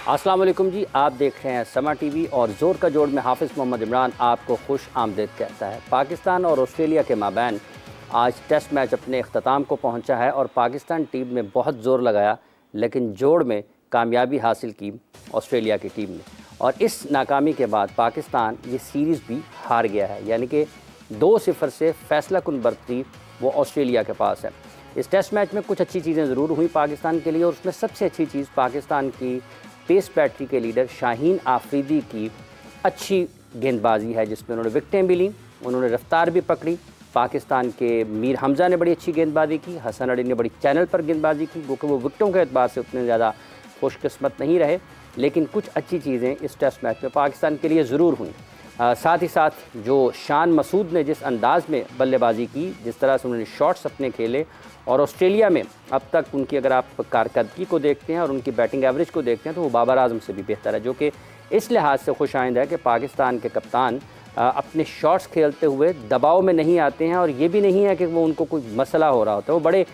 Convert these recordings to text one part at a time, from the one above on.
अस्सलाम वालेकुम जी, आप देख रहे हैं समा टीवी और ज़ोर का जोड़ में हाफिज़ मोहम्मद इमरान आपको खुश आमदीद कहता है। पाकिस्तान और ऑस्ट्रेलिया के माबैन आज टेस्ट मैच अपने अख्ताम को पहुंचा है और पाकिस्तान टीम ने बहुत ज़ोर लगाया, लेकिन जोड़ में कामयाबी हासिल की ऑस्ट्रेलिया की टीम ने। और इस नाकामी के बाद पाकिस्तान ये सीरीज़ भी हार गया है, यानी कि 2-0 से फैसला कुन बरतरी वो ऑस्ट्रेलिया के पास है। इस टेस्ट मैच में कुछ अच्छी चीज़ें ज़रूर हुई पाकिस्तान के लिए, और उसमें सबसे अच्छी चीज़ पाकिस्तान की पेस बैटरी के लीडर शाहीन आफरीदी की अच्छी गेंदबाजी है, जिसमें उन्होंने विकटें भी लीं, उन्होंने रफ्तार भी पकड़ी। पाकिस्तान के मीर हमज़ा ने बड़ी अच्छी गेंदबाजी की, हसन अली ने बड़ी चैनल पर गेंदबाजी की, क्योंकि वो विकटों के एतबार से उतने ज़्यादा खुशकिस्मत नहीं रहे, लेकिन कुछ अच्छी चीज़ें इस टेस्ट मैच में पाकिस्तान के लिए ज़रूर हुई। साथ ही साथ जो शान मसूद ने जिस अंदाज़ में बल्लेबाजी की, जिस तरह से उन्होंने शॉट्स अपने खेले, और ऑस्ट्रेलिया में अब तक उनकी अगर आप कारकर्दगी को देखते हैं और उनकी बैटिंग एवरेज को देखते हैं तो वो बाबर आजम से भी बेहतर है, जो कि इस लिहाज से खुशाइंद है कि पाकिस्तान के कप्तान अपने शॉट्स खेलते हुए दबाव में नहीं आते हैं, और ये भी नहीं है कि वो उनको कोई मसला हो रहा होता है, वो बड़े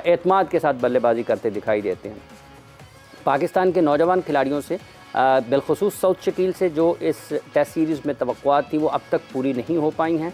एतमाद के साथ बल्लेबाजी करते दिखाई देते हैं। पाकिस्तान के नौजवान खिलाड़ियों से बिलखुसूस सऊद शकील से जो इस टेस्ट सीरीज़ में तवक्कुआत थी वो अब तक पूरी नहीं हो पाई हैं,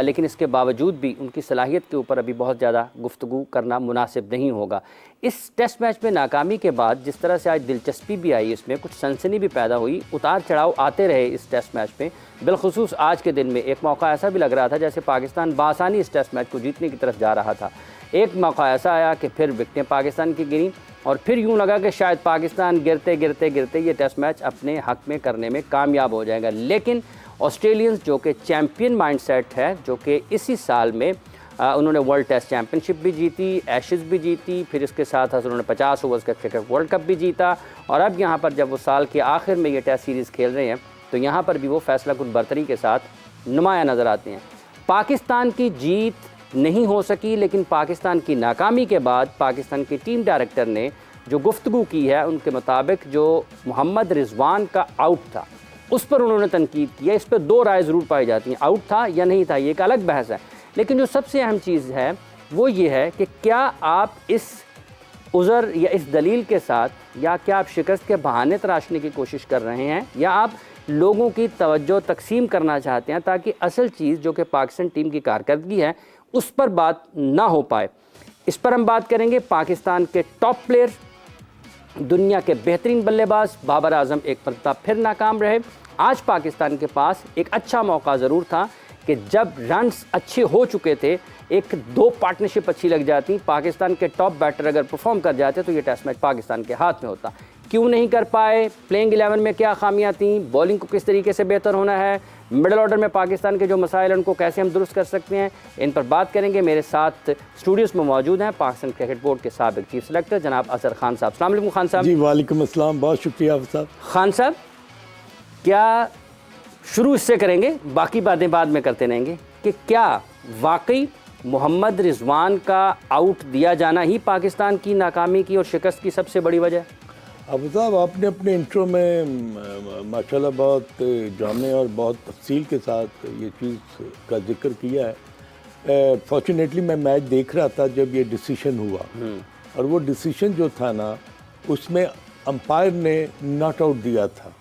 लेकिन इसके बावजूद भी उनकी सलाहियत के ऊपर अभी बहुत ज़्यादा गुफ्तगू करना मुनासिब नहीं होगा। इस टेस्ट मैच में नाकामी के बाद जिस तरह से आज दिलचस्पी भी आई, इसमें कुछ सनसनी भी पैदा हुई, उतार चढ़ाव आते रहे इस टेस्ट मैच में। बिलखुसूस आज के दिन में एक मौका ऐसा भी लग रहा था जैसे पाकिस्तान बासानी इस टेस्ट मैच को जीतने की तरफ जा रहा था। एक मौका ऐसा आया कि फिर विकटें पाकिस्तान की गिरी, और फिर यूँ लगा कि शायद पाकिस्तान गिरते गिरते गिरते ये टेस्ट मैच अपने हक़ में करने में कामयाब हो जाएगा। लेकिन ऑस्ट्रेलियंस जो कि चैम्पियन माइंडसेट है, जो कि इसी साल में उन्होंने वर्ल्ड टेस्ट चैम्पियनशिप भी जीती, एशेज़ भी जीती, फिर इसके साथ साथ उन्होंने 50 ओवर्स का क्रिकेट वर्ल्ड कप भी जीता, और अब यहाँ पर जब वो साल के आखिर में ये टेस्ट सीरीज़ खेल रहे हैं तो यहाँ पर भी वो फैसला कुन बरतरी के साथ नुमाया नज़र आते हैं। पाकिस्तान की जीत नहीं हो सकी, लेकिन पाकिस्तान की नाकामी के बाद पाकिस्तान के टीम डायरेक्टर ने जो गुफ्तगू की है, उनके मुताबिक जो मोहम्मद रिजवान का आउट था उस पर उन्होंने तनकीद किया। इस पर दो राय ज़रूर पाई जाती हैं, आउट था या नहीं था, ये एक अलग बहस है, लेकिन जो सबसे अहम चीज़ है वो ये है कि क्या आप इस उज़र या इस दलील के साथ, या क्या आप शिकस्त के बहाने तराशने की कोशिश कर रहे हैं, या आप लोगों की तवज्जो तकसीम करना चाहते हैं ताकि असल चीज़ जो कि पाकिस्तान टीम की कारकर्दगी है उस पर बात ना हो पाए। इस पर हम बात करेंगे। पाकिस्तान के टॉप प्लेयर, दुनिया के बेहतरीन बल्लेबाज बाबर आजम एक मरतबा फिर नाकाम रहे। आज पाकिस्तान के पास एक अच्छा मौका ज़रूर था कि जब रन्स अच्छे हो चुके थे, एक दो पार्टनरशिप अच्छी लग जाती, पाकिस्तान के टॉप बैटर अगर परफॉर्म कर जाते तो ये टेस्ट मैच पाकिस्तान के हाथ में होता। क्यों नहीं कर पाए? प्लेइंग 11 में क्या खामियां थीं? बॉलिंग को किस तरीके से बेहतर होना है? मिडल ऑर्डर में पाकिस्तान के जो मसाइल हैं उनको कैसे हम दुरुस्त कर सकते हैं? इन पर बात करेंगे। मेरे साथ स्टूडियोज़ में मौजूद हैं पाकिस्तान क्रिकेट बोर्ड के साबिक चीफ सेलेक्टर जनाब अजहर खान साहब। अस्सलाम वालेकुम खान साहब। जी वालेकुम अस्सलाम, बहुत शुक्रिया साहब। खान साहब, क्या शुरू इससे करेंगे, बाकी बातें बाद में करते रहेंगे, कि क्या वाकई मोहम्मद रिजवान का आउट दिया जाना ही पाकिस्तान की नाकामी की और शिकस्त की सबसे बड़ी वजह है? अब साहब, आपने अपने इंट्रो में माशाल्लाह बहुत जामे और बहुत तफसील के साथ ये चीज़ का जिक्र किया है। फॉर्चुनेटली मैं मैच देख रहा था जब ये डिसीशन हुआ, और वो डिसीशन जो था ना, उसमें अंपायर ने नॉट आउट दिया था।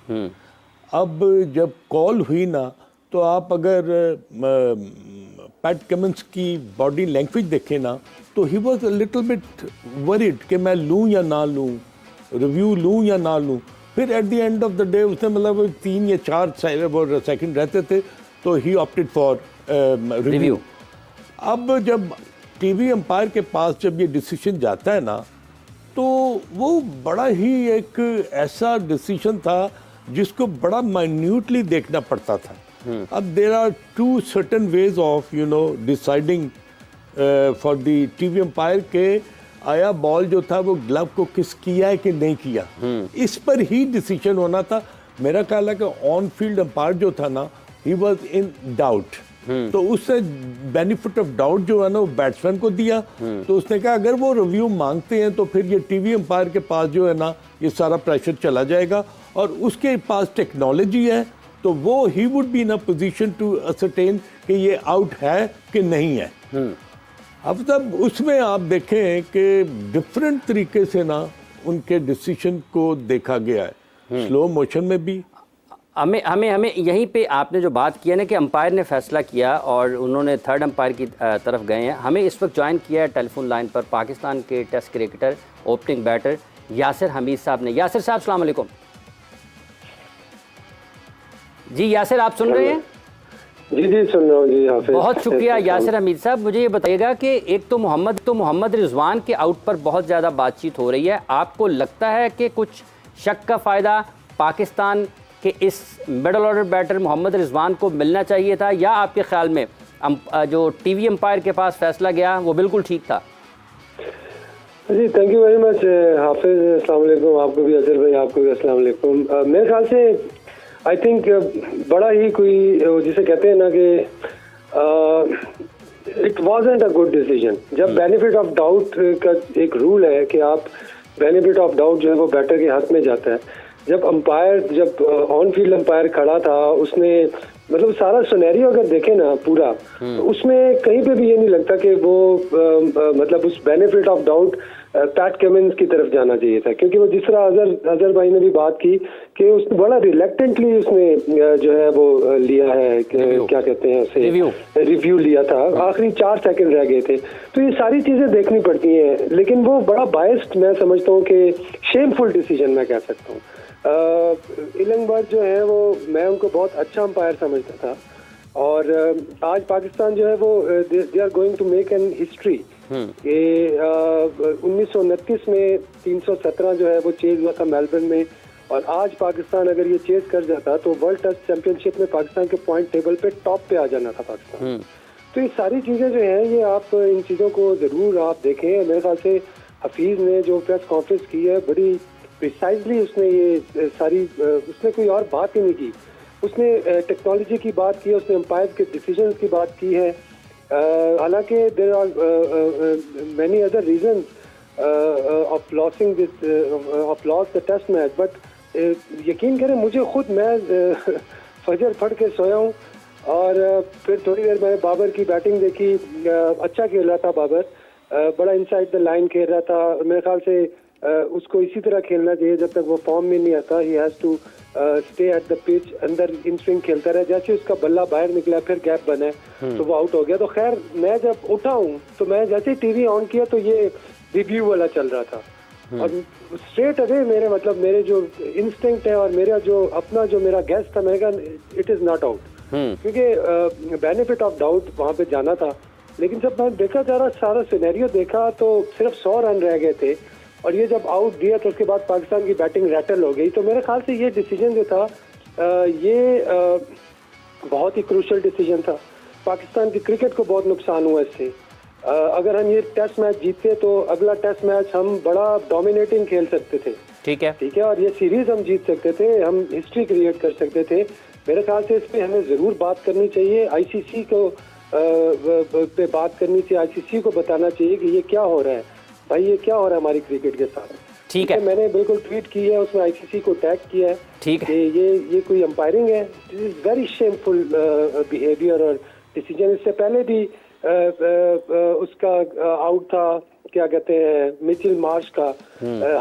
अब जब कॉल हुई ना, तो आप अगर पैट कमिंस की बॉडी लैंग्वेज देखें ना, तो he was a little bit worried कि मैं लूँ या ना लूँ, रिव्यू लूँ या ना लूँ। फिर at the end of the day उसने मतलब 3 या 4 सेकंड रहते थे, तो ही ऑप्टेड फॉर रिव्यू। अब जब टीवी अंपायर के पास जब ये डिसीजन जाता है ना, तो वो बड़ा ही एक ऐसा डिसीजन था जिसको बड़ा माइन्यूटली देखना पड़ता था। अब there are 2 certain ways of deciding for the TV umpire के आया बॉल जो था वो ग्लव को किस किया है कि नहीं किया, इस पर ही डिसीजन होना था। मेरा ख्याल है कि ऑन फील्ड अंपायर जो था ना, ही वॉज इन डाउट, तो उससे बेनिफिट ऑफ डाउट जो है ना वो बैट्समैन को दिया। तो उसने कहा अगर वो रिव्यू मांगते हैं तो फिर ये टीवी अंपायर के पास जो है ना ये सारा प्रेशर चला जाएगा, और उसके पास टेक्नोलॉजी है, तो वो he would be in a position to ascertain कि ये आउट है कि नहीं है। अब तब उसमें आप देखें कि डिफरेंट तरीके से ना उनके डिसीजन को देखा गया है। स्लो मोशन में भी। हमें हमें हमें यहीं पे आपने जो बात किया ना कि अंपायर ने फैसला किया और उन्होंने थर्ड अंपायर की तरफ गए हैं। हमें इस वक्त ज्वाइन किया है टेलीफोन लाइन पर पाकिस्तान के test cricketer opening batter Yasir Hameed साहब ने। यासिर साहब अस्सलाम वालेकुम। जी यासिर, आप सुन रहे हैं? जी जी सुन रहा हूँ जी। हाफिज, बहुत शुक्रिया यासिर हमीद साहब। मुझे ये बताइएगा कि एक तो मोहम्मद रिजवान के आउट पर बहुत ज़्यादा बातचीत हो रही है। आपको लगता है कि कुछ शक का फ़ायदा पाकिस्तान के इस middle order batter Mohammad Rizwan को मिलना चाहिए था, या आपके ख्याल में जो टीवी अंपायर के पास फैसला गया वो बिल्कुल ठीक था? जी थैंक यू वेरी मच हाफिज, अस्सलाम वालेकुम। आपको भी अजहर भाई, आपको भी अस्सलाम वालेकुम। मेरे ख्याल से आई थिंक बड़ा ही कोई जिसे कहते हैं ना कि it wasn't a good decision. जब बेनिफिट ऑफ डाउट का एक रूल है कि आप बेनिफिट ऑफ डाउट जो है वो बैटर के हाथ में जाता है। जब ऑन फील्ड अंपायर खड़ा था, उसने मतलब सारा सिनेरियो अगर देखें ना पूरा, तो उसमें कहीं पे भी ये नहीं लगता कि वो मतलब उस benefit of doubt PAT Cummins की तरफ जाना चाहिए था, क्योंकि वो जिस तरह अजहर भाई ने भी बात की कि उसने बड़ा रिलेक्टेंटली उसने जो है वो लिया है, क्या कहते हैं उसे, रिव्यू लिया था। आखिरी 4 सेकंड रह गए थे। तो ये सारी चीजें देखनी पड़ती हैं, लेकिन वो बड़ा बायस्ड मैं समझता हूँ कि शेमफुल डिसीजन मैं कह सकता हूँ। इलंगबर्ग जो है वो, मैं उनको बहुत अच्छा अंपायर समझता था, और आज पाकिस्तान जो है वो they are going to make an history. ये 1929 में 317 जो है वो चेज हुआ था मेलबर्न में, और आज पाकिस्तान अगर ये चेज कर जाता तो वर्ल्ड टेस्ट चैंपियनशिप में पाकिस्तान के पॉइंट टेबल पे टॉप पे आ जाना था पाकिस्तान। तो ये सारी चीजें जो हैं, ये आप इन चीजों को जरूर आप देखें। मेरे ख्याल से हफीज ने जो प्रेस कॉन्फ्रेंस की है, बड़ी प्रिसाइजली उसने ये सारी, उसने कोई और बात ही नहीं की। उसने टेक्नोलॉजी की बात की है, उसने अंपायर के डिसीजंस की बात की है। हालांकि there are many other reasons of losing of loss the test match, but यकीन करें मुझे खुद, मैं फजर पढ़ के सोया हूँ, और फिर थोड़ी देर मैंने बाबर की बैटिंग देखी। अच्छा खेल रहा था बाबर, बड़ा इनसाइड द लाइन खेल रहा था। मेरे ख्याल से उसको इसी तरह खेलना चाहिए जब तक वो फॉर्म में नहीं आता। He has to stay at the pitch, अंदर इन स्विंग खेलता रहा। जैसे उसका बल्ला बाहर निकला, फिर गैप बना तो वो आउट हो गया। तो खैर, मैं जब उठा हूँ तो मैं जैसे ही टीवी ऑन किया तो ये रिव्यू वाला चल रहा था, और स्ट्रेट अवे मेरे जो इंस्टिंक्ट है और मेरा जो अपना जो मेरा गैस था, मैंने कहा इट इज नॉट आउट, क्योंकि बेनिफिट ऑफ डाउट वहां पे जाना था। लेकिन जब मैं देखा जा रहा सारा सिनेरियो देखा तो सिर्फ 100 रन रह गए थे, और ये जब आउट दिया तो उसके बाद पाकिस्तान की बैटिंग रैटल हो गई। तो मेरे ख्याल से ये डिसीजन जो था, ये बहुत ही क्रूशियल डिसीजन था। पाकिस्तान की क्रिकेट को बहुत नुकसान हुआ इससे। अगर हम ये टेस्ट मैच जीतते तो अगला टेस्ट मैच हम बड़ा डोमिनेटिंग खेल सकते थे। ठीक है, और ये सीरीज हम जीत सकते थे, हम हिस्ट्री क्रिएट कर सकते थे। मेरे ख्याल से इस पर हमें जरूर बात करनी चाहिए। आईसीसी को पे बात करनी चाहिए, आईसीसी को बताना चाहिए कि ये क्या हो रहा है भाई, ये क्या हो रहा है हमारी क्रिकेट के साथ। ठीक है, मैंने बिल्कुल ट्वीट की है, उसमें आईसीसी को टैग किया है। ठीक है, ये कोई अंपायरिंग है, this is very shameful behaviour और डिसीजन। इससे पहले भी उसका आउट था, क्या कहते हैं, मिचेल मार्श का।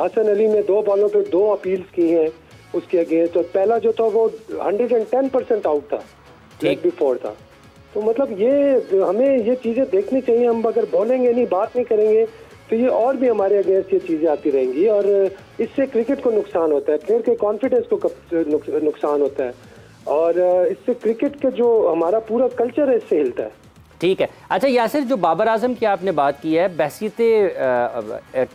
हसन अली ने 2 बॉलों पे 2 अपील्स की हैं उसके अगेंस्ट, और पहला जो था वो 110% आउट था, लेग बिफोर था। तो मतलब ये हमें ये चीजें देखनी चाहिए। हम अगर बोलेंगे नहीं, बात नहीं करेंगे, तो ये और भी हमारे अगेंस्ट ये चीजें आती रहेंगी, और इससे क्रिकेट को नुकसान होता है, प्लेयर के कॉन्फिडेंस को नुकसान होता है, और इससे क्रिकेट का जो हमारा पूरा कल्चर है इससे हिलता है। ठीक है। अच्छा यासिर, जो बाबर आजम की आपने बात की है, बहसीत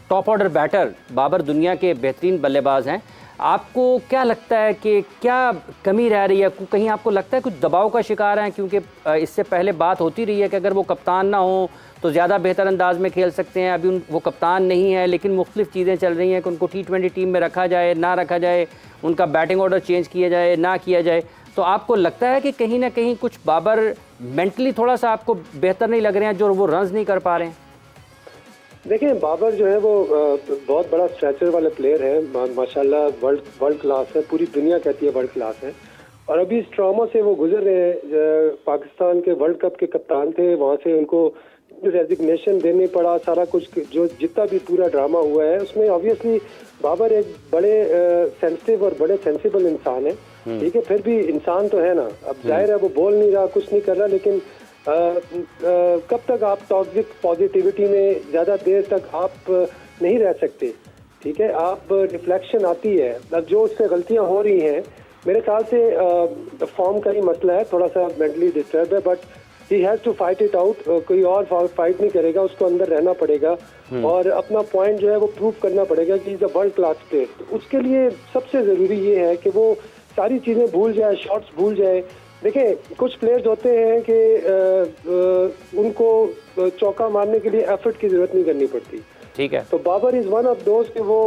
टॉप ऑर्डर बैटर बाबर दुनिया के बेहतरीन बल्लेबाज हैं। आपको क्या लगता है कि क्या कमी रह रही है? कहीं आपको लगता है कुछ दबाव का शिकार हैं? क्योंकि इससे पहले बात होती रही है कि अगर वो कप्तान ना हो तो ज़्यादा बेहतर अंदाज में खेल सकते हैं। अभी वो कप्तान नहीं है, लेकिन मुख्तलिफ चीज़ें चल रही हैं कि उनको T20 टीम में रखा जाए, ना रखा जाए, उनका बैटिंग ऑर्डर चेंज किया जाए, ना किया जाए। तो आपको लगता है कि कहीं ना कहीं कुछ बाबर मेंटली थोड़ा सा आपको बेहतर नहीं लग रहे हैं, जो वो रन्स नहीं कर पा रहे हैं? देखिए, बाबर जो है वो बहुत बड़ा स्ट्रेचर वाले प्लेयर है, माशाल्लाह वर्ल्ड क्लास है, पूरी दुनिया कहती है वर्ल्ड क्लास है। और अभी इस ट्रॉमा से वो गुजर रहे हैं। पाकिस्तान के वर्ल्ड कप के कप्तान थे, वहाँ से उनको रेजिग्नेशन देने पड़ा, सारा कुछ जो जितना भी पूरा ड्रामा हुआ है उसमें ऑब्वियसली बाबर एक बड़े सेंसिटिव और बड़े सेंसिबल इंसान है, ठीक है, फिर भी इंसान तो है ना। अब जाहिर है वो बोल नहीं रहा, कुछ नहीं कर रहा, लेकिन कब तक आप टॉक्सिक पॉजिटिविटी में ज़्यादा देर तक आप नहीं रह सकते, ठीक है। आप रिफ्लेक्शन आती है, अब जो उससे गलतियां हो रही हैं, मेरे ख्याल से फॉर्म का ही मसला है, थोड़ा सा मेंटली डिस्टर्ब है, but he has to fight it out. कोई और फाइट नहीं करेगा, उसको अंदर रहना पड़ेगा और अपना पॉइंट जो है वो प्रूव करना पड़ेगा कि is a world class player. तो उसके लिए सबसे ज़रूरी ये है कि वो सारी चीज़ें भूल जाए, शॉट्स भूल जाए। देखें, कुछ प्लेयर्स होते हैं कि उनको चौका मारने के लिए एफर्ट की ज़रूरत नहीं करनी पड़ती, ठीक है। तो बाबर इज़ वन ऑफ दोस्त कि वो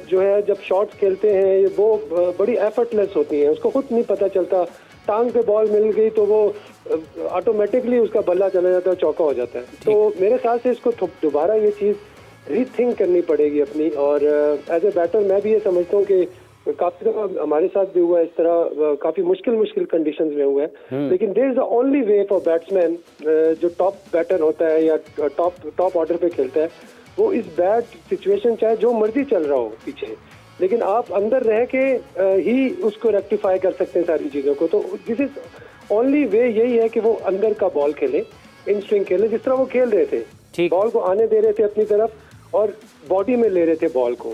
जो है जब शॉट्स खेलते हैं वो बड़ी एफर्टलेस होती हैं, उसको खुद नहीं पता चलता, टांग पे बॉल मिल गई तो वो ऑटोमेटिकली उसका बल्ला चला जाता है, चौका हो जाता है। तो मेरे ख्याल से इसको दोबारा ये चीज़ रीथिंक करनी पड़ेगी अपनी। और एज ए बैटर मैं भी ये समझता हूँ कि काफी दफा हमारे साथ भी हुआ इस तरह, काफी मुश्किल कंडीशंस में हुआ है, लेकिन there is the only way for batsman जो टॉप बैटर होता है या टॉप ऑर्डर पे खेलता है, वो इस बैड सिचुएशन चाहे जो मर्जी चल रहा हो पीछे, लेकिन आप अंदर रह के ही उसको रेक्टिफाई कर सकते हैं सारी चीजों को। तो दिस इज ओनली वे, यही है कि वो अंदर का बॉल खेले, इन स्विंग खेले जिस तरह वो खेल रहे थे, बॉल को आने दे रहे थे अपनी तरफ और बॉडी में ले रहे थे बॉल को,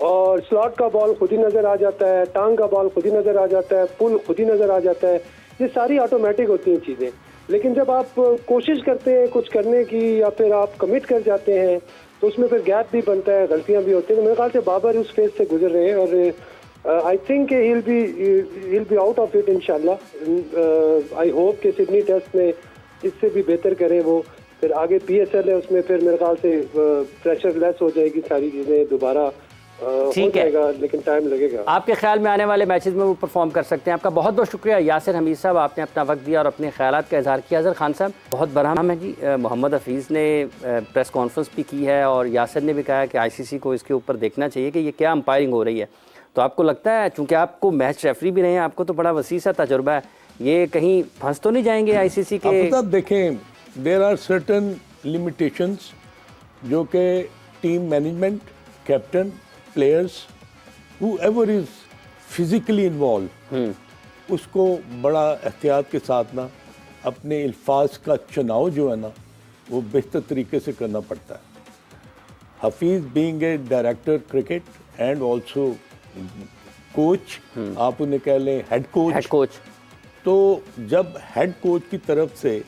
और स्लॉट का बॉल खुद ही नजर आ जाता है, टांग का बॉल खुद ही नजर आ जाता है, पुल खुद ही नजर आ जाता है, ये सारी ऑटोमेटिक होती हैं चीजें। लेकिन जब आप कोशिश करते हैं कुछ करने की या फिर आप कमिट कर जाते हैं तो उसमें फिर गैप भी बनता है, गलतियां भी होती हैं। तो मेरे ख्याल से बाबर उस फेज से गुजर रहे हैं और I think he will be out of it इंशाल्लाह। आई होप कि सिडनी टेस्ट में इससे भी बेहतर करें वो, फिर आगे PSL है उसमें फिर मेरे ख्याल से प्रेशर लेस हो जाएगी, सारी चीजें दोबारा ठीक है, लेकिन टाइम लगेगा। आपके ख्याल में आने वाले मैचेस में वो परफॉर्म कर सकते हैं? आपका बहुत बहुत शुक्रिया यासिर हमीद साहब, आपने अपना वक्त दिया और अपने ख्यालात का इजहार किया। अज़हर खान साहब, बहुत बड़ा नाम है जी, मोहम्मद हफीज़ ने प्रेस कॉन्फ्रेंस भी की है और यासिर ने भी कहा कि ICC को इसके ऊपर देखना चाहिए कि ये क्या अंपायरिंग हो रही है। तो आपको लगता है, चूँकि आपको मैच रेफरी भी रहे हैं, आपको तो बड़ा वसी सा तजुर्बा है, ये कहीं फंस तो नहीं जाएंगे ICC के? आप देखें, देयर आर सर्टन लिमिटेशंस जो कि team management, captain, players, whoever is physically involved, उसको बड़ा एहतियात के साथ ना अपने अल्फाज का चुनाव जो है ना वो बेहतर तरीके से करना पड़ता है। Hafeez being a director cricket and also coach, आप उन्हें कह लें हेड कोच, तो जब हेड कोच की तरफ से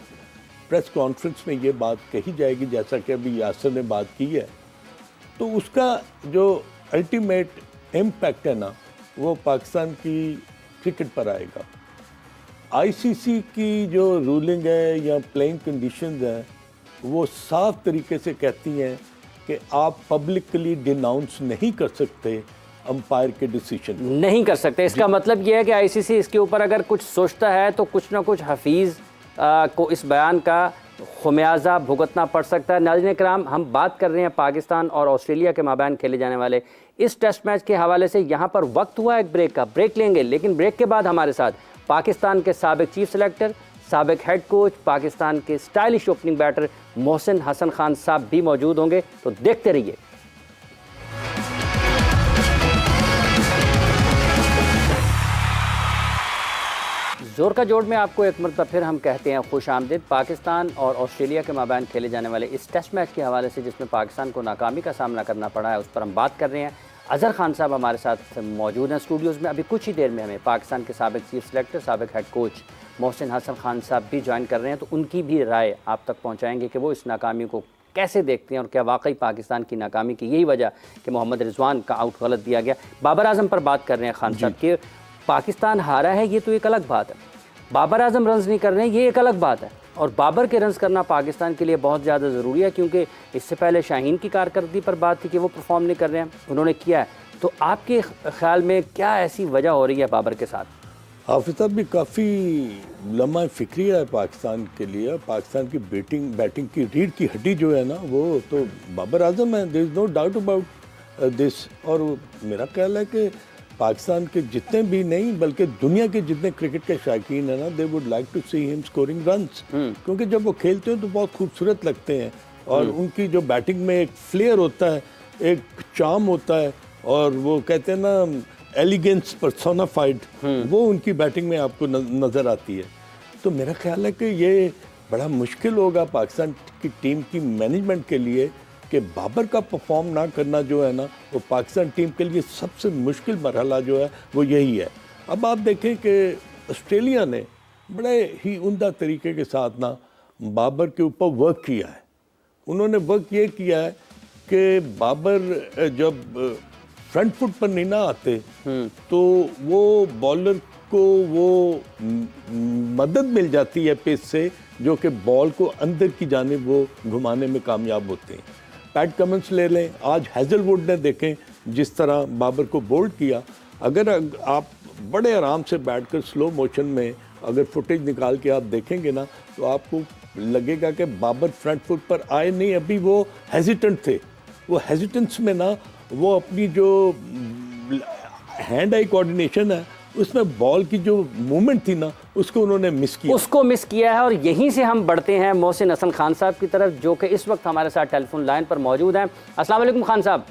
प्रेस कॉन्फ्रेंस में ये बात कही जाएगी जैसा कि अभी यासिर ने बात की है, तो उसका जो अल्टीमेट इम्पैक्ट है ना वो पाकिस्तान की क्रिकेट पर आएगा। ICC की जो रूलिंग है या प्लेइंग कंडीशंस हैं वो साफ तरीके से कहती हैं कि आप पब्लिकली डिनाउंस नहीं कर सकते अंपायर के डिसीजन, नहीं कर सकते। इसका मतलब ये है कि ICC इसके ऊपर अगर कुछ सोचता है तो कुछ ना कुछ हफीज़ को इस बयान का खुमियाजा भुगतना पड़ सकता है। नाज़रीन कराम, हम बात कर रहे हैं पाकिस्तान और ऑस्ट्रेलिया के माबैन खेले जाने वाले इस टेस्ट मैच के हवाले से। यहाँ पर वक्त हुआ एक ब्रेक का, ब्रेक लेंगे, लेकिन ब्रेक के बाद हमारे साथ पाकिस्तान के साबिक चीफ सेलेक्टर, साबिक हेड कोच, पाकिस्तान के stylish opening batter Mohsin Hasan Khan साहब भी मौजूद होंगे, तो देखते रहिए। जोर का जोड़ में आपको एक मरतबा फिर हम कहते हैं खुश आमदीद। पाकिस्तान और ऑस्ट्रेलिया के माबैन खेले जाने वाले इस टेस्ट मैच के हवाले से जिसमें पाकिस्तान को नाकामी का सामना करना पड़ा है, उस पर हम बात कर रहे हैं। अज़हर खान साहब हमारे साथ मौजूद हैं स्टूडियोज़ में। अभी कुछ ही देर में हमें पाकिस्तान के साबिक चीफ सेलेक्टर, साबिक हेड कोच मोहसिन हसन खान साहब भी ज्वाइन कर रहे हैं, तो उनकी भी राय आप तक पहुँचाएँगे कि वो इस नाकामी को कैसे देखते हैं और क्या वाकई पाकिस्तान की नाकामी की यही वजह कि मोहम्मद रिजवान का आउट गलत दिया गया। बाबर आजम पर बात कर रहे हैं खान साहब कि पाकिस्तान हारा है, ये तो एक अलग बात है, बाबर आजम रन्स नहीं कर रहे हैं, ये एक अलग बात है, और बाबर के रन्स करना पाकिस्तान के लिए बहुत ज़्यादा ज़रूरी है, क्योंकि इससे पहले शाहीन की कारकर्दगी पर बात थी कि वो परफॉर्म नहीं कर रहे हैं, उन्होंने किया है। तो आपके ख्याल में क्या ऐसी वजह हो रही है बाबर के साथ? हाफिज़ साहब भी काफ़ी लम्हा फ़िक्रिया है पाकिस्तान के लिए। पाकिस्तान की बैटिंग की रीढ़ की हड्डी जो है ना वो तो बाबर आजम है, there is no doubt about this. और मेरा ख्याल है कि पाकिस्तान के जितने भी नहीं बल्कि दुनिया के जितने क्रिकेट के शायकीन है ना, they would like to see him scoring runs, क्योंकि जब वो खेलते हैं तो बहुत खूबसूरत लगते हैं और उनकी जो बैटिंग में एक फ्लेयर होता है, एक चार्म होता है, और वो कहते हैं ना एलिगेंस पर्सोनाफाइड, वो उनकी बैटिंग में आपको नज़र आती है। तो मेरा ख्याल है कि ये बड़ा मुश्किल होगा पाकिस्तान की टीम की मैनेजमेंट के लिए कि बाबर का परफॉर्म ना करना जो है ना, वो पाकिस्तान टीम के लिए सबसे मुश्किल मरहला जो है वो यही है। अब आप देखें कि ऑस्ट्रेलिया ने बड़े ही उम्दा तरीके के साथ ना बाबर के ऊपर वर्क किया है। उन्होंने वर्क ये किया है कि बाबर जब फ्रंट फुट पर नहीं ना आते तो वो बॉलर को वो मदद मिल जाती है पेस से, जो कि बॉल को अंदर की जानिब वो घुमाने में कामयाब होते हैं। पैट कमिंस ले लें, आज हैजलवुड ने देखें जिस तरह बाबर को बोल्ड किया। अगर आप बड़े आराम से बैठकर स्लो मोशन में अगर फुटेज निकाल के आप देखेंगे ना, तो आपको लगेगा कि बाबर फ्रंट फुट पर आए नहीं, अभी वो हेजिटेंट थे। वो हेजिटेंस में ना वो अपनी जो हैंड आई कोऑर्डिनेशन है उसमें बॉल की जो मूवमेंट थी ना, उसको उन्होंने मिस किया है। और यहीं से हम बढ़ते हैं मोहसिन हसन खान साहब की तरफ, जो कि इस वक्त हमारे साथ टेलीफोन लाइन पर मौजूद हैं। अस्सलाम वालेकुम खान साहब।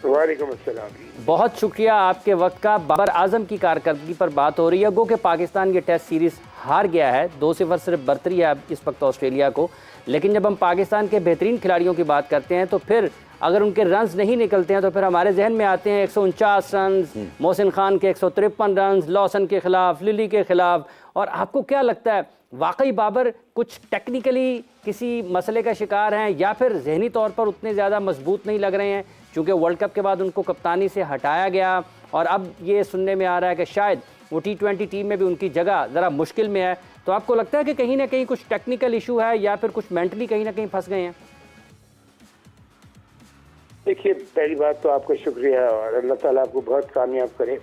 वालेकुम अस्सलाम। बहुत शुक्रिया आपके वक्त का। बाबर आजम की कारकर्दगी पर बात हो रही है। गो कि पाकिस्तान ये टेस्ट सीरीज़ हार गया है, 2-0 सिर्फ बरतरी है इस वक्त ऑस्ट्रेलिया को, लेकिन जब हम पाकिस्तान के बेहतरीन खिलाड़ियों की बात करते हैं तो फिर अगर उनके रन्स नहीं निकलते हैं तो फिर हमारे जहन में आते हैं 149 रन, मोहसिन खान के 153 रन, लॉसन के ख़िलाफ़, लिली के ख़िलाफ़। और आपको क्या लगता है, वाकई बाबर कुछ टेक्निकली किसी मसले का शिकार हैं या फिर जहनी तौर पर उतने ज़्यादा मजबूत नहीं लग रहे हैं? चूँकि वर्ल्ड कप के बाद उनको कप्तानी से हटाया गया और अब ये सुनने में आ रहा है कि शायद वो T20 टीम में भी उनकी जगह ज़रा मुश्किल में है। तो आपको लगता है कि कहीं ना कहीं कुछ टेक्निकल इशू है या फिर कुछ मेंटली कहीं ना कहीं फंस गए हैं? देखिए, पहली बात तो आपका शुक्रिया और अल्लाह ताला आपको बहुत कामयाब करे।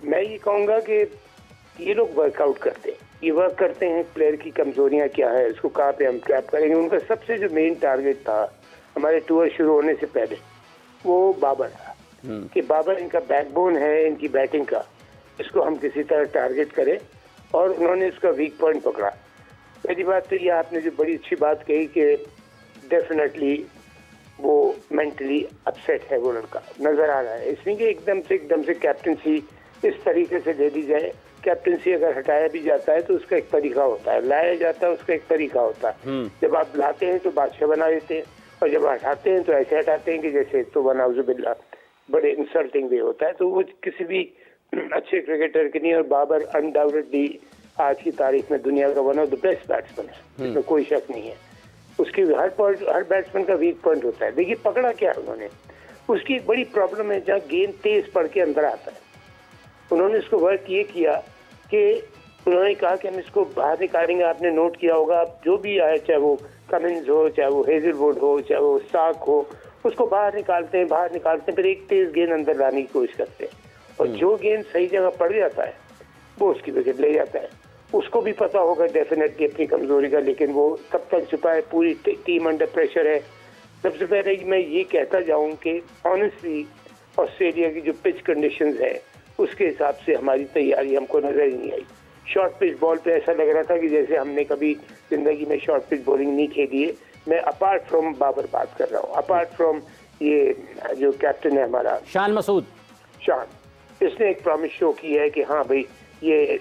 मैं ये कहूँगा कि ये लोग वर्कआउट करते हैं, ये वर्क करते हैं प्लेयर की कमजोरियाँ क्या है, इसको कहाँ पे हम ट्रैप करेंगे। उनका सबसे जो मेन टारगेट था हमारे टूर शुरू होने से पहले, वो बाबर था कि बाबर इनका बैकबोन है, इनकी बैटिंग का, इसको हम किसी तरह टारगेट करें, और उन्होंने इसका वीक पॉइंट पकड़ा। पहली बात तो ये आपने जो बड़ी अच्छी बात कही कि डेफिनेटली वो मेंटली अपसेट है, वो लड़का नजर आ रहा है। इसलिए कि एकदम से कैप्टनसी इस तरीके से दे दी जाए। कैप्टनसी अगर हटाया भी जाता है तो उसका एक तरीका होता है, लाया जाता है उसका एक तरीका होता है। जब आप लाते हैं तो बादशाह बना देते हैं, और जब हटाते हैं तो ऐसे हटाते हैं कि जैसे तो वनाउजुबिल्लाह बड़े इंसल्टिंग वे होता है। तो वो किसी भी अच्छे क्रिकेटर के नहीं। और बाबर अनडाउटेडली आज की तारीख में दुनिया का one of the best batsman है, इसमें कोई शक नहीं है। उसकी हर बैट्समैन का वीक पॉइंट होता है। देखिए पकड़ा क्या है उन्होंने, उसकी एक बड़ी प्रॉब्लम है जहाँ गेंद तेज पड़ के अंदर आता है। उन्होंने इसको वर्क ये किया कि उन्होंने कहा कि हम इसको बाहर निकालेंगे। आपने नोट किया होगा, आप जो भी आए, चाहे वो कमिंस हो, चाहे वो हेजलवुड हो, चाहे वो स्टार्क हो, उसको बाहर निकालते हैं, फिर एक तेज गेंद अंदर लाने की कोशिश करते हैं, और जो गेंद सही जगह पड़ जाता है वो उसकी विकेट ले जाता है। उसको भी पता होगा डेफिनेटली अपनी कमजोरी का, लेकिन वो तब तक छुपा है। पूरी टीम अंडर प्रेशर है। सबसे पहले मैं ये कहता जाऊं कि ऑनेस्टली ऑस्ट्रेलिया की जो पिच कंडीशंस है उसके हिसाब से हमारी तैयारी हमको नजर ही नहीं आई। शॉर्ट पिच बॉल पे ऐसा लग रहा था कि जैसे हमने कभी जिंदगी में शॉर्ट पिच बॉलिंग नहीं खेली है। मैं अपार्ट फ्रॉम बाबर बात कर रहा हूँ, अपार्ट फ्रॉम ये जो कैप्टन है हमारा शान मसूद, इसने एक प्रॉमिस शो की है कि हाँ भाई ये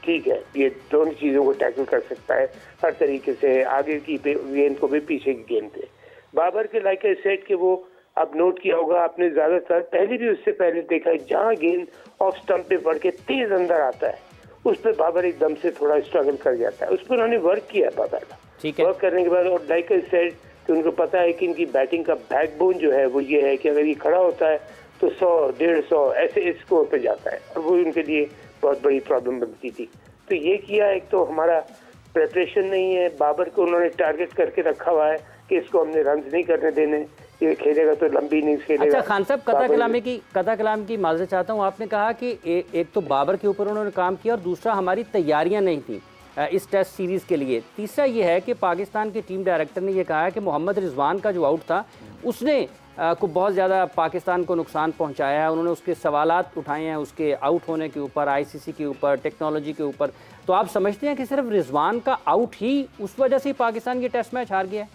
ठीक है, ये दोनों चीज़ों को टैकल कर सकता है हर तरीके से, आगे की गेंद को भी पीछे की गेंद पे। बाबर के लाइक ए सेट के वो अब नोट किया होगा आपने, ज्यादातर पहले भी उससे पहले देखा है, जहाँ गेंद ऑफ स्टंप पे पड़ के तेज अंदर आता है उस पर बाबर एकदम से थोड़ा स्ट्रगल कर जाता है। उस पर उन्होंने वर्क किया है बाबर का। वर्क करने के बाद और लाइक ए सेट कि उनको पता है कि इनकी बैटिंग का बैकबोन जो है वो ये है कि अगर ये खड़ा होता है तो 100-150 ऐसे स्कोर पे जाता है, और वो उनके लिए बहुत बड़ी प्रॉब्लम बनती थी। तो ये किया, एक तो हमारा प्रेपरेशन नहीं है, बाबर को उन्होंने टारगेट करके रखा हुआ है कि इसको हमने रन नहीं करने देने, ये खेलेगा तो लंबी इनिंग्स खेलेगा। अच्छा खान साहब, कथा कलाम की माजरत चाहता हूँ। आपने कहा कि एक तो बाबर के ऊपर उन्होंने काम किया और दूसरा हमारी तैयारियां नहीं थी इस टेस्ट सीरीज़ के लिए। तीसरा ये है कि पाकिस्तान के टीम डायरेक्टर ने यह कहा है कि मोहम्मद रिजवान का जो आउट था उसने को बहुत ज़्यादा पाकिस्तान को नुकसान पहुंचाया है। उन्होंने उसके सवालात उठाए हैं, उसके आउट होने के ऊपर, आईसीसी के ऊपर, टेक्नोलॉजी के ऊपर। तो आप समझते हैं कि सिर्फ रिजवान का आउट ही उस वजह से पाकिस्तान ये टेस्ट मैच हार गया है?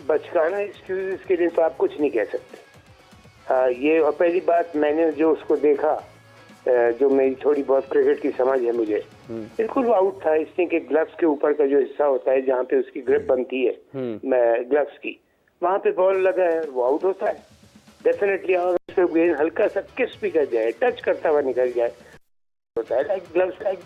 बचकाना एक्सक्यूजेस के लिए तो आप कुछ नहीं कह सकते। ये और पहली बात, मैंने जो उसको देखा, जो मेरी थोड़ी बहुत क्रिकेट की समझ है मुझे, बिल्कुल वो आउट था। इसने के ग्लव्स के ऊपर का जो हिस्सा होता है जहाँ पे उसकी ग्रिप बनती है ग्लव्स की, वहां पे बॉल लगा है, वो आउट होता है डेफिनेटली। और उसके गेंद हल्का सा किस भी कर जाए, टच करता हुआ निकल जाए, होता है लाइक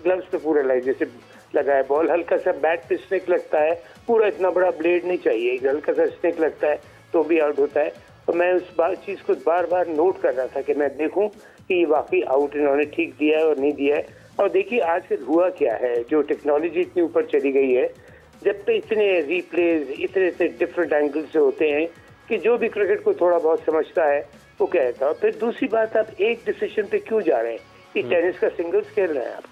ग्लव्स पे पूरा लाइक जैसे लगा है बॉल, हल्का सा बैट पे स्नेक लगता है, पूरा इतना बड़ा ब्लेड नहीं चाहिए, हल्का सा स्नेक लगता है तो भी आउट होता है। तो मैं उस चीज को बार बार नोट कर रहा था कि मैं देखूं कि ये वाकई आउट इन्होंने ठीक दिया है और नहीं दिया है। और देखिए आजकल हुआ क्या है, जो टेक्नोलॉजी इतनी ऊपर चली गई है, जब तक इतने रीप्लेज इतने डिफरेंट एंगल से होते हैं कि जो भी क्रिकेट को थोड़ा बहुत समझता है वो कहता है। और फिर दूसरी बात, आप एक डिसीजन पे क्यों जा रहे हैं कि टेनिस का सिंगल्स खेल रहे हैं आप?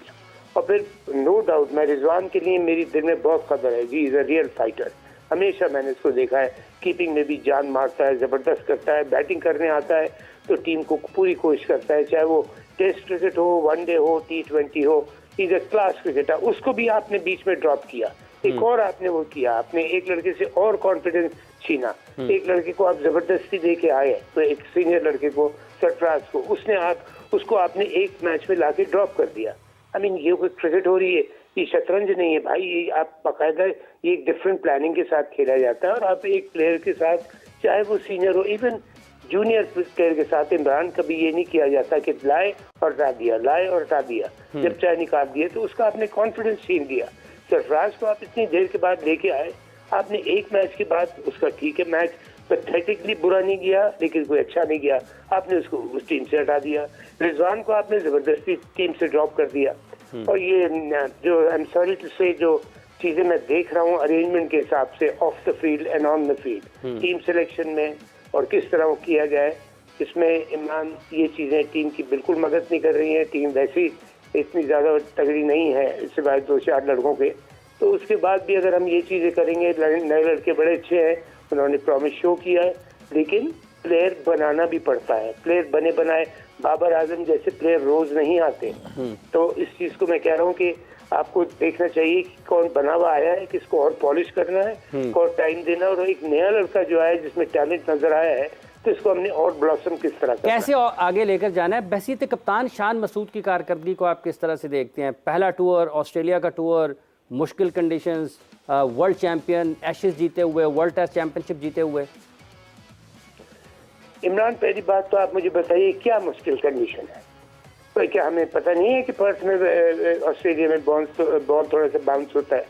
और फिर नो डाउट मैं रिजवान के लिए मेरी दिल में बहुत कदर है जी, इज अ रियल फाइटर। हमेशा मैंने इसको देखा है, कीपिंग में भी जान मारता है, जबरदस्त करता है, बैटिंग करने आता है तो टीम को पूरी कोशिश करता है, चाहे वो टेस्ट क्रिकेट हो, वनडे हो, T20 हो, इज अ क्लास क्रिकेटर। उसको भी आपने बीच में ड्रॉप किया, एक और आपने वो किया, आपने एक लड़के से और कॉन्फिडेंस छीना, एक लड़के को आप जबरदस्ती दे के आए, तो एक सीनियर लड़के को, सरफराज को, उसको आपने एक मैच में लाके ड्रॉप कर दिया। आई मीन ये कोई क्रिकेट हो रही है, ये शतरंज नहीं है भाई, ये आप बाकायदा ये एक डिफरेंट प्लानिंग के साथ खेला जाता है। और आप एक प्लेयर के साथ, चाहे वो सीनियर हो, इवन जूनियर प्लेयर के साथ, इमरान कभी ये नहीं किया जाता कि लाए और हटा दिया, लाए और हटा दिया, जब चाहे निकाल दिया, तो उसका आपने कॉन्फिडेंस छीन दिया। सरफराज को आप इतनी देर के बाद लेके आए, आपने एक मैच के बाद उसका, ठीक है मैच पैथेटिकली बुरा नहीं गया लेकिन कोई अच्छा नहीं गया, आपने उसको उस टीम से हटा दिया। रिजवान को आपने जबरदस्ती टीम से ड्रॉप कर दिया। और ये जो आई एम सॉरी टू से जो चीजें मैं देख रहा हूँ अरेंजमेंट के हिसाब से, of the field and on the field, team selection में और किस तरह वो किया जाए, इसमें इमरान ये चीजें टीम की बिल्कुल मदद नहीं कर रही है। टीम वैसी इतनी ज्यादा तगड़ी नहीं है सिवाय 2-4 लड़कों के। तो उसके बाद भी अगर हम ये चीजें करेंगे, नए लड़के बड़े अच्छे हैं, उन्होंने प्रॉमिस शो किया है, लेकिन प्लेयर बनाना भी पड़ता है। प्लेयर बने बनाए बाबर आजम जैसे प्लेयर रोज नहीं आते। तो इस चीज को मैं कह रहा हूँ कि आपको देखना चाहिए कि कौन बना हुआ आया है, किसको और पॉलिश करना है और टाइम देना, और एक नया लड़का जो आया जिसमें टैलेंट नजर आया है तो इसको हमने और ब्लॉसम किस तरह करना कैसे आगे लेकर जाना है। बहसीत कप्तान शान मसूद की कारकर्दगी को आप किस तरह से देखते हैं? पहला टूर, ऑस्ट्रेलिया का टूर, मुश्किल कंडीशंस, वर्ल्ड चैंपियन, एशेज जीते हुए, वर्ल्ड टेस्ट चैंपियनशिप जीते हुए। इमरान, पहली बात तो आप मुझे बताइए क्या मुश्किल कंडीशन है? तो क्या हमें पता नहीं है कि पर्थ में ऑस्ट्रेलिया में बॉल थोड़ा सा बाउंस होता है,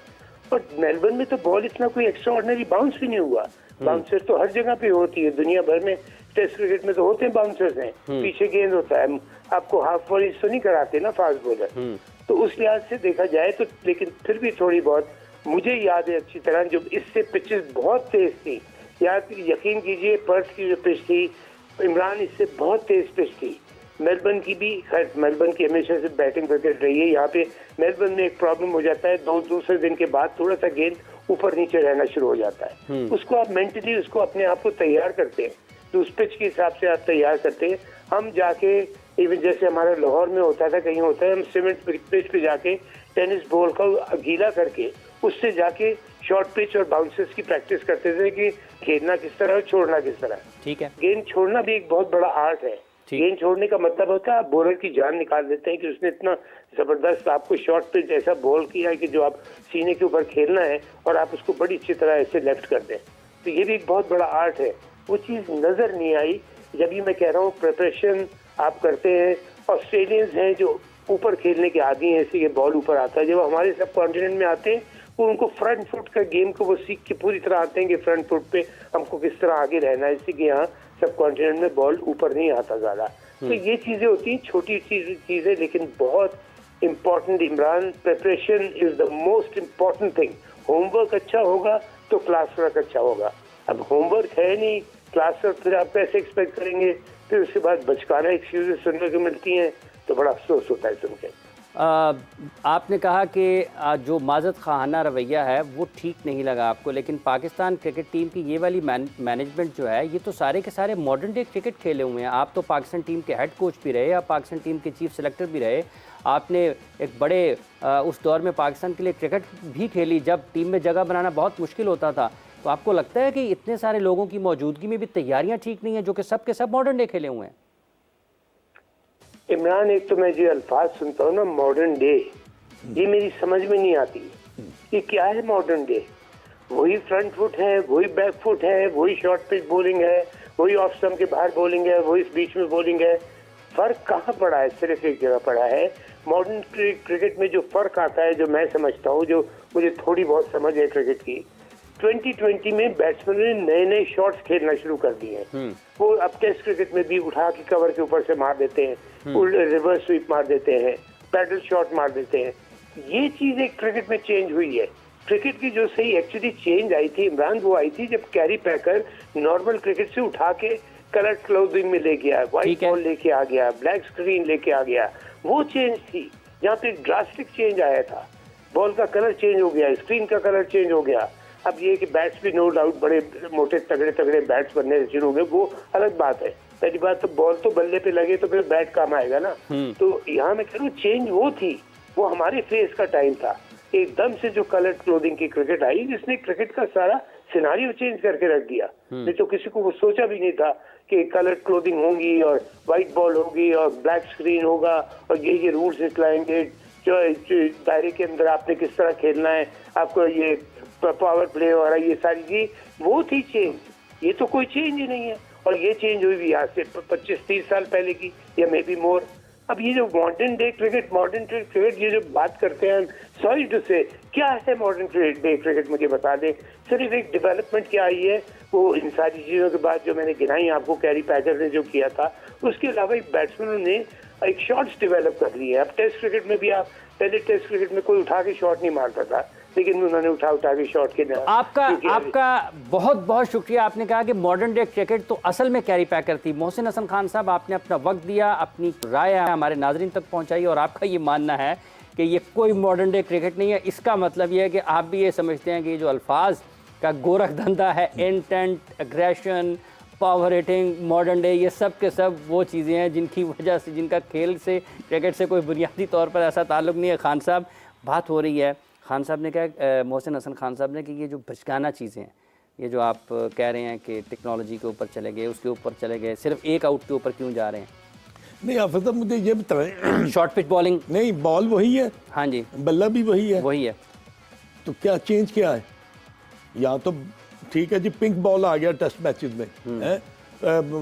और मेलबर्न में तो बॉल इतना कोई एक्स्ट्राऑर्डिनरी बाउंस भी नहीं हुआ। बाउंसर तो हर जगह पे होती है, दुनिया भर में टेस्ट क्रिकेट में तो होते हैं बाउंसर्स हैं, पीछे गेंद होता है, आपको हाफ वॉलीज तो नहीं कराते ना फास्ट बॉलर। तो उस लिहाज से देखा जाए तो, लेकिन फिर भी थोड़ी बहुत मुझे याद है अच्छी तरह, जो इससे पिचेस बहुत तेज थी, यकीन कीजिए पर्थ की जो पिच थी, इमरान इससे बहुत तेज पिच थी। मेलबर्न की भी, खैर मेलबर्न की हमेशा से बैटिंग विकेट रही है। यहाँ पे मेलबर्न में एक प्रॉब्लम हो जाता है, दूसरे दिन के बाद थोड़ा सा गेंद ऊपर नीचे रहना शुरू हो जाता है। उसको आप मेंटली उसको अपने आप को तैयार करते हैं, तो उस पिच के हिसाब से आप तैयार करते हैं। हम जाके इवन जैसे हमारा लाहौर में होता था, कहीं होता है, हम सीमेंट पिच पे जाके टेनिस बॉल का गीला करके उससे जाके शॉर्ट पिच और बाउंसेस की प्रैक्टिस करते थे कि खेलना किस तरह, छोड़ना किस तरह। ठीक है, गेंद छोड़ना भी एक बहुत बड़ा आर्ट है। गेंद छोड़ने का मतलब होता है आप बॉलर की जान निकाल देते हैं कि उसने इतना जबरदस्त आपको शॉर्ट पिच ऐसा बॉल किया है कि जो आप सीने के ऊपर खेलना है और आप उसको बड़ी अच्छी तरह ऐसे लेफ्ट कर दें। तो ये भी एक बहुत बड़ा आर्ट है, वो चीज नजर नहीं आई। जब भी मैं कह रहा हूँ प्रिपरेशन आप करते हैं, ऑस्ट्रेलियंस हैं जो ऊपर खेलने के आदी हैं, इसलिए बॉल ऊपर आता है। जब हमारे सब कॉन्टिनेंट में आते हैं वो उनको फ्रंट फुट का गेम को वो सीख के पूरी तरह आते हैं कि फ्रंट फुट पे हमको किस तरह आगे रहना है, इसीलिए यहाँ सब कॉन्टिनेंट में बॉल ऊपर नहीं आता ज्यादा। तो ये चीजें होती हैं, छोटी चीजें, लेकिन बहुत important. Imran, preparation is the most important thing. Homework अच्छा होगा तो क्लास वर्क अच्छा होगा। अब होमवर्क है नहीं, क्लास वर्क फिर आप कैसे एक्सपेक्ट करेंगे? फिर उसके बाद बचकाना एक्सक्यूजेस सुनने को मिलती हैं तो बड़ा अफसोस होता है सुन के। आपने कहा कि जो माज़त खाना रवैया है वो ठीक नहीं लगा आपको, लेकिन पाकिस्तान क्रिकेट टीम की ये वाली मैनेजमेंट जो है, ये तो सारे के सारे मॉडर्न डे क्रिकेट खेले हुए हैं। आप तो पाकिस्तान टीम के हेड कोच भी रहे, आप पाकिस्तान टीम के चीफ सेलेक्टर भी रहे, आपने एक बड़े उस दौर में पाकिस्तान के लिए क्रिकेट भी खेली जब टीम में जगह बनाना बहुत मुश्किल होता था। तो आपको लगता है कि इतने सारे लोगों की मौजूदगी में भी तैयारियाँ ठीक नहीं हैं जो कि सब के सब मॉडर्न डे खेले हुए हैं? इमरान, एक तो मैं जो अल्फाज सुनता हूँ ना, मॉडर्न डे, ये मेरी समझ में नहीं आती। ये क्या है मॉडर्न डे? वही फ्रंट फुट है, वही बैक फुट है, वही शॉर्ट पिच बॉलिंग है, वही ऑफ स्टंप के बाहर बॉलिंग है, वही बीच में बॉलिंग है। फर्क कहाँ पड़ा है? सिर्फ एक जगह पड़ा है। मॉडर्न क्रिकेट में जो फर्क आता है, जो मैं समझता हूँ, जो मुझे थोड़ी बहुत समझ है क्रिकेट की, 2020 में बैट्समैन ने नए नए शॉट्स खेलना शुरू कर दिए हैं। वो अब टेस्ट क्रिकेट में भी उठा के कवर के ऊपर से मार देते हैं, रिवर्स स्वीप मार देते हैं, पैडल शॉट मार देते हैं। ये चीज एक क्रिकेट में चेंज हुई है। क्रिकेट की जो सही एक्चुअली चेंज आई थी इमरान, वो आई थी जब कैरी पैकर नॉर्मल क्रिकेट से उठा के कलर क्लोथिंग में ले गया, व्हाइट बॉल लेके आ गया, ब्लैक स्क्रीन लेके आ गया। वो चेंज थी जहाँ पे ड्रास्टिक चेंज आया था। बॉल का कलर चेंज हो गया, स्क्रीन का कलर चेंज हो गया। अब ये कि बैट्स भी नो डाउट बड़े मोटे तगड़े तगड़े बैट्स बनने शुरू हो गए, वो अलग बात है। पहली बात तो बॉल तो बल्ले पे लगे तो फिर बैट काम आएगा ना। तो यहाँ मैं कह रहा हूँ चेंज वो थी, वो हमारे फेस का टाइम था। एकदम से जो कलर क्लोथिंग की क्रिकेट आई, जिसने क्रिकेट का सारा सिनारियो चेंज करके रख दिया। नहीं तो किसी को वो सोचा भी नहीं था कि कलर क्लोथिंग होगी और व्हाइट बॉल होगी और ब्लैक स्क्रीन होगा और ये रूल्स निकलाएंगे, जो दायरे के अंदर आपने किस तरह खेलना है, आपको ये पावर प्ले और ये सारी चीज, वो थी चेंज। ये तो कोई चेंज ही नहीं है। और ये चेंज हुई भी आज से 25-30 साल पहले की, या मे बी मोर। अब ये जो मॉडर्न डे क्रिकेट ये जो बात करते हैं, सॉरी टू से, क्या है मॉडर्न डे क्रिकेट? मुझे बता दें। सिर्फ एक डेवलपमेंट क्या आई है, वो इन सारी चीजों के बाद जो मैंने गिनाई आपको, कैरी पैकर ने जो किया था, उसके अलावा एक बैट्समैनों ने एक शॉट्स डेवलप कर लिए। अब टेस्ट क्रिकेट में भी आप, पहले टेस्ट क्रिकेट में कोई उठा के शॉट नहीं मारता था, लेकिन उन्होंने उठा के शॉट के ना। आपका बहुत बहुत शुक्रिया। आपने कहा कि मॉडर्न डे क्रिकेट तो असल में कैरी पैकर थी। मोहसिन हसन खान साहब, आपने अपना वक्त दिया, अपनी राय हमारे नाजरीन तक पहुंचाई, और आपका ये मानना है कि ये कोई मॉडर्न डे क्रिकेट नहीं है। इसका मतलब ये है कि आप भी ये समझते हैं कि ये जो अल्फाज का गोरख धंधा है, intent, aggression, power hitting, modern day, ये सब के सब वो चीज़ें हैं जिनकी वजह से, जिनका खेल से, क्रिकेट से कोई बुनियादी तौर पर ऐसा ताल्लुक़ नहीं है। खान साहब, बात हो रही है, खान साहब ने कहा, मोहसिन हसन खान साहब ने, कि ये जो बचकाना चीज़ें हैं, ये जो आप कह रहे हैं कि टेक्नोलॉजी के ऊपर चले गए, उसके ऊपर चले गए, सिर्फ एक आउट के ऊपर क्यों जा रहे हैं? नहीं हाफिज़ साहब, मुझे ये बताएं, शॉर्ट पिच बॉलिंग नहीं, बॉल वही है, हाँ जी, बल्ला भी वही है, तो क्या चेंज क्या है? यहाँ तो ठीक है जी, पिंक बॉल आ गया टेस्ट मैचेस में,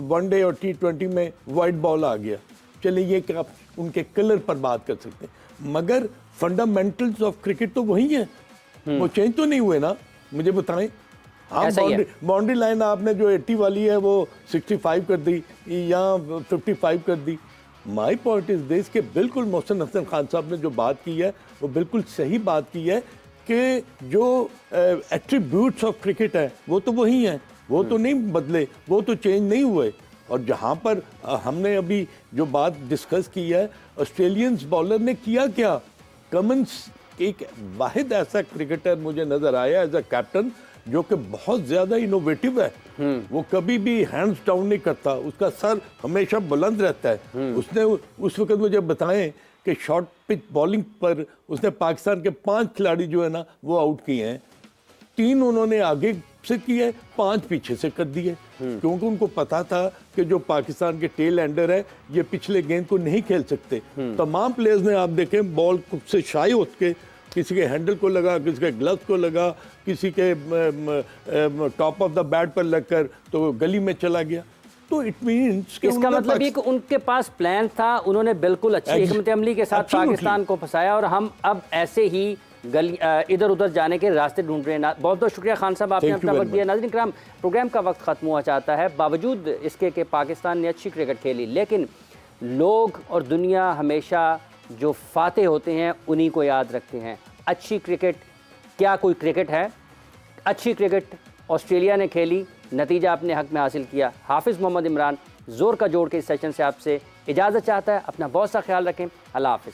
वनडे और T20 में वाइट बॉल आ गया। चलिए ये कि आप उनके कलर पर बात कर सकते हैं, मगर फंडामेंटल्स ऑफ क्रिकेट तो वही है, वो चेंज तो नहीं हुए ना। मुझे बताएं, हाँ, बाउंड्री लाइन आपने जो 80 वाली है वो 65 कर दी या 55 कर दी। माई पॉइंट इज दिस कि बिल्कुल मोहसिन हसन खान साहब ने जो बात की है वो बिल्कुल सही बात की है कि जो एट्रीब्यूट्स ऑफ क्रिकेट है वो तो वही हैं, वो तो नहीं बदले, वो तो चेंज नहीं हुए। और जहाँ पर हमने अभी जो बात डिस्कस की है, ऑस्ट्रेलियंस बॉलर ने किया क्या? कमिंस एक वाहिद ऐसा क्रिकेटर मुझे नजर आया एज अ कैप्टन जो कि बहुत ज़्यादा इनोवेटिव है। वो कभी भी हैंड्स डाउन नहीं करता, उसका सर हमेशा बुलंद रहता है। उसने उस वक्त मुझे बताएं कि शॉर्ट पिच बॉलिंग पर उसने पाकिस्तान के 5 खिलाड़ी जो है ना वो आउट किए हैं, 3 उन्होंने आगे से किए, 5 पीछे से कर दिए, क्योंकि उनको पता था कि जो पाकिस्तान के टेल एंडर है ये पिछले गेंद को नहीं खेल सकते। तमाम प्लेयर्स ने आप देखें बॉल से शाई होत के किसी के हैंडल को लगा, किसी के ग्लव्स को लगा, किसी के टॉप ऑफ द बैट पर लगकर तो गली में चला गया। तो इट मीन्स इसका मतलब ये कि उनके पास प्लान था, उन्होंने बिल्कुल अच्छी हिकमत अमली के साथ पाकिस्तान को फंसाया, और हम अब ऐसे ही इधर उधर जाने के रास्ते ढूंढ रहे हैं। बहुत बहुत शुक्रिया खान साहब, आपने अपना वक्त दिया। नाज़रीन किराम, प्रोग्राम का वक्त ख़त्म हुआ चाहता है। बावजूद इसके कि पाकिस्तान ने अच्छी क्रिकेट खेली, लेकिन लोग और दुनिया हमेशा जो फाते होते हैं उन्हीं को याद रखते हैं। अच्छी क्रिकेट क्या कोई क्रिकेट है? अच्छी क्रिकेट ऑस्ट्रेलिया ने खेली, नतीजा अपने हक में हासिल किया। हाफिज़ मोहम्मद इमरान जोर का जोड़ के इस सेशन से आपसे इजाज़त चाहता है। अपना बहुत सा ख्याल रखें। अल्लाह हाफिज़।